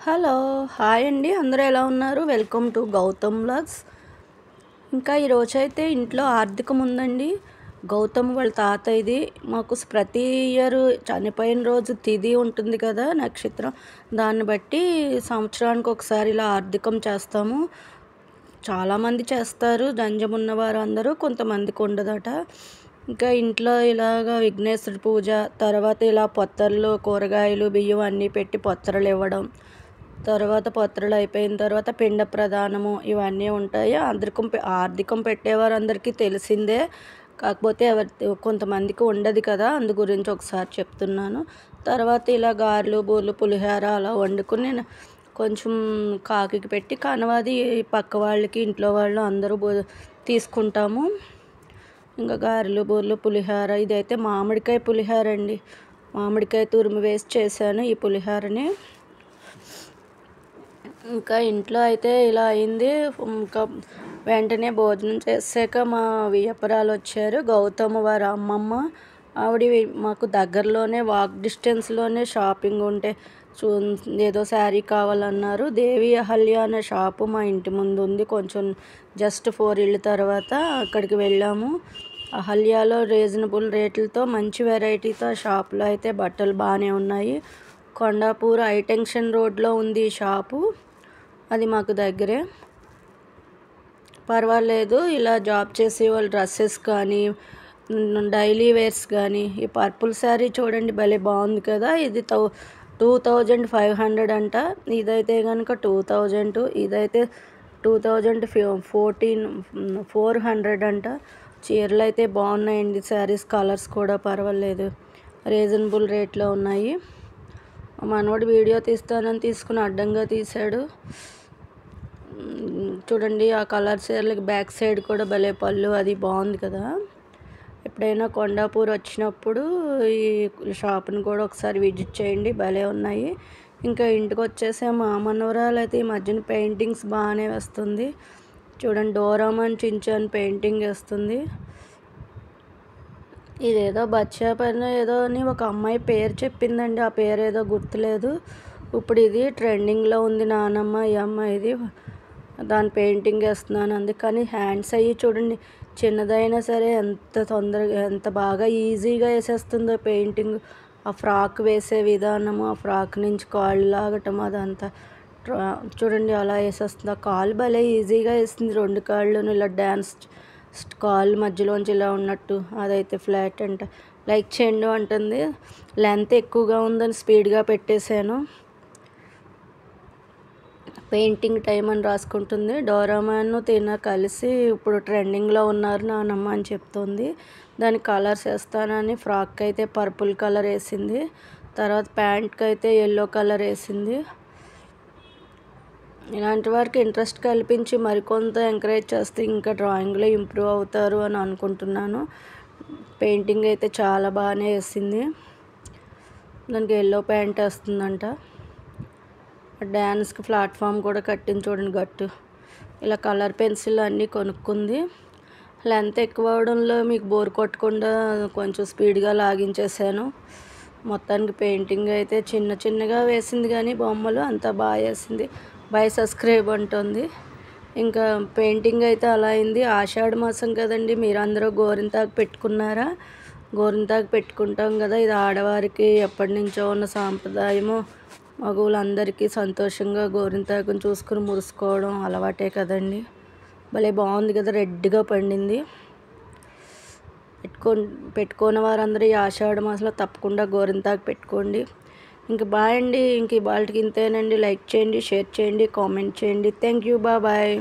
Hello! Hi అండి. అందరూ ఎలా ఉన్నారు? Welcome to Gautam vlogs. ఇంకా ఈరోజైతే ఇంట్లో ఆర్థికం ఉందండి. గౌతమ్ వాళ్ళ తాతయ్యది. మాకు ప్రతి ఇయర్ చనిపోయిన రోజు తిథి ఉంటుంది కదా, నక్షత్రం. దాన్ని బట్టి సంవత్సరానికి ఒకసారి ఇలా ఆర్థికం చేస్తాము. చాలామంది చేస్తారు, జంజం ఉన్నవారు అందరూ. కొంతమందికి ఉండదట. ఇంకా ఇంట్లో ఇలాగ విఘ్నేశ్వర పూజ, తర్వాత ఇలా పొత్తర్లు, కూరగాయలు, బియ్యం అన్నీ పెట్టి పొత్తరలు ఇవ్వడం, తర్వాత పొత్తరలు అయిపోయిన తర్వాత పిండ ప్రదానము ఇవన్నీ ఉంటాయి. ఆర్థికం పెట్టేవారు అందరికీ తెలిసిందే. కాకపోతే కొంతమందికి ఉండదు కదా, అందు గురించి ఒకసారి చెప్తున్నాను. తర్వాత ఇలా గారెలు, బూరెలు, పులిహోర అలా వండుకుని కొంచెం కాకికి పెట్టి కనవాది పక్క వాళ్ళకి, ఇంట్లో వాళ్ళు అందరూ తీసుకుంటాము. ఇంకా గారెలు, బూరెలు, పులిహోర. ఇదైతే మామిడికాయ పులిహోర అండి. మామిడికాయ తురుము వేసి చేశాను ఈ పులిహోరని. ఇంకా ఇంట్లో అయితే ఇలా అయింది. ఇంకా వెంటనే భోజనం చేసాక మా వియ్యపురాలు వచ్చారు. గౌతమ్ వారి అమ్మమ్మ. ఆవిడ మాకు దగ్గరలోనే వాక్ డిస్టెన్స్లోనే షాపింగ్ ఉంటే ఏదో శారీ కావాలన్నారు. దేవి అహల్య అనే షాపు మా ఇంటి ముందు ఉంది. కొంచెం జస్ట్ 4 ఇళ్ళ తర్వాత అక్కడికి వెళ్ళాము. అహల్యాలో రీజనబుల్ రేట్లతో మంచి వెరైటీతో షాపులో అయితే బట్టలు బాగానే ఉన్నాయి. కొండాపూర్ హైటెన్షన్ రోడ్లో ఉంది ఈ షాపు. అది మాకు దగ్గరే. పర్వాలేదు. ఇలా జాబ్ చేసే వాళ్ళు డ్రెస్సెస్ కానీ, డైలీ వేర్స్ కానీ. ఈ పర్పుల్ శారీ చూడండి, భలే బాగుంది కదా. ఇది 2500 అంట. ఇదైతే కనుక 2000. ఇదైతే 400 అంట. చీరలు అయితే బాగున్నాయండి. శారీస్ కలర్స్ కూడా పర్వాలేదు, రీజనబుల్ రేట్లో ఉన్నాయి. మనవాడు వీడియో తీస్తానని తీసుకుని అడ్డంగా తీశాడు. చూడండి, ఆ కలర్ చీరలకి బ్యాక్ సైడ్ కూడా భలే పళ్ళు అది బాగుంది కదా. ఎప్పుడైనా కొండాపూర్ వచ్చినప్పుడు ఈ షాప్ని కూడా ఒకసారి విజిట్ చేయండి, భలే ఉన్నాయి. ఇంకా ఇంటికి వచ్చేసే మా మనవరాలు అయితే ఈ మధ్యన పెయింటింగ్స్ బాగానే వస్తుంది. చూడండి, డోరామాన్ చించాన్ పెయింటింగ్ వేస్తుంది. ఇదేదో బచ్చా పైన ఏదో అని ఒక అమ్మాయి పేరు చెప్పిందండి. ఆ పేరు ఏదో గుర్తులేదు. ఇప్పుడు ఇది ట్రెండింగ్లో ఉంది. నానమ్మ ఈ అమ్మాయిది. దాని పెయింటింగ్ వేస్తున్నాను అంది. కానీ హ్యాండ్స్ అయ్యి చూడండి, చిన్నదైనా సరే ఎంత తొందరగా, ఎంత బాగా ఈజీగా వేసేస్తుందో పెయింటింగ్. ఆ ఫ్రాక్ వేసే విధానము, ఆ ఫ్రాక్ నుంచి కాళ్ళు లాగటం, అదంతా చూడండి అలా వేసేస్తుంది. ఆ కాళ్ళు భలే ఈజీగా వేస్తుంది. 2 కాళ్ళను ఇలా డ్యాన్స్, కాళ్ళు మధ్యలోంచి ఇలా ఉన్నట్టు. అదైతే ఫ్లాట్ అంట. లైక్ చేయండి అంటుంది. లెంత్ ఎక్కువగా ఉందని స్పీడ్గా పెట్టేశాను. పెయింటింగ్ టైం అని రాసుకుంటుంది. డోరామాన్ తిన కలిసి ఇప్పుడు ట్రెండింగ్లో ఉన్నారు నానమ్మ అని చెప్తుంది. దాని కలర్స్ వేస్తానని ఫ్రాక్ అయితే పర్పుల్ కలర్ వేసింది. తర్వాత ప్యాంట్కి అయితే ఎల్లో కలర్ వేసింది. ఇలాంటి వారికి ఇంట్రెస్ట్ కల్పించి మరికొంత ఎంకరేజ్ చేస్తే ఇంకా డ్రాయింగ్లో ఇంప్రూవ్ అవుతారు అని అనుకుంటున్నాను. పెయింటింగ్ అయితే చాలా బాగానే వేసింది. దానికి ఎల్లో ప్యాంట్ వేస్తుందంట. డ్యాన్స్కి ప్లాట్ఫామ్ కూడా కట్టింది చూడండి, గట్టు. ఇలా కలర్ పెన్సిల్ అన్నీ కొనుక్కుంది. లెంత్ ఎక్కువ అవడంలో మీకు బోర్ కొట్టకుండా కొంచెం స్పీడ్గా లాగించేసాను. మొత్తానికి పెయింటింగ్ అయితే చిన్నగా వేసింది, కానీ బొమ్మలు అంతా బాగా వేసింది. బై సబ్స్క్రైబ్ అంటుంది. ఇంకా పెయింటింగ్ అయితే అలా అయింది. ఆషాఢ మాసం కదండి, మీరందరూ గోరింతాకు పెట్టుకున్నారా? గోరింతాకు పెట్టుకుంటాం కదా, ఇది ఆడవారికి ఎప్పటి నుంచో ఉన్న సాంప్రదాయము. మగవులందరికీ సంతోషంగా గోరింతాకుని చూసుకుని మురుసుకోవడం అలవాటే కదండి. భలే బాగుంది కదా, రెడ్గా పండింది. పెట్టుకున్న వారందరూ ఈ ఆషాఢ మాసంలో తప్పకుండా గోరింతాకు పెట్టుకోండి. ఇంక బాయ్ అండి. ఇంక ఇవాళకి ఇంతేనండి. లైక్ చేయండి, షేర్ చేయండి, కామెంట్ చేయండి. Thank you. బాయ్.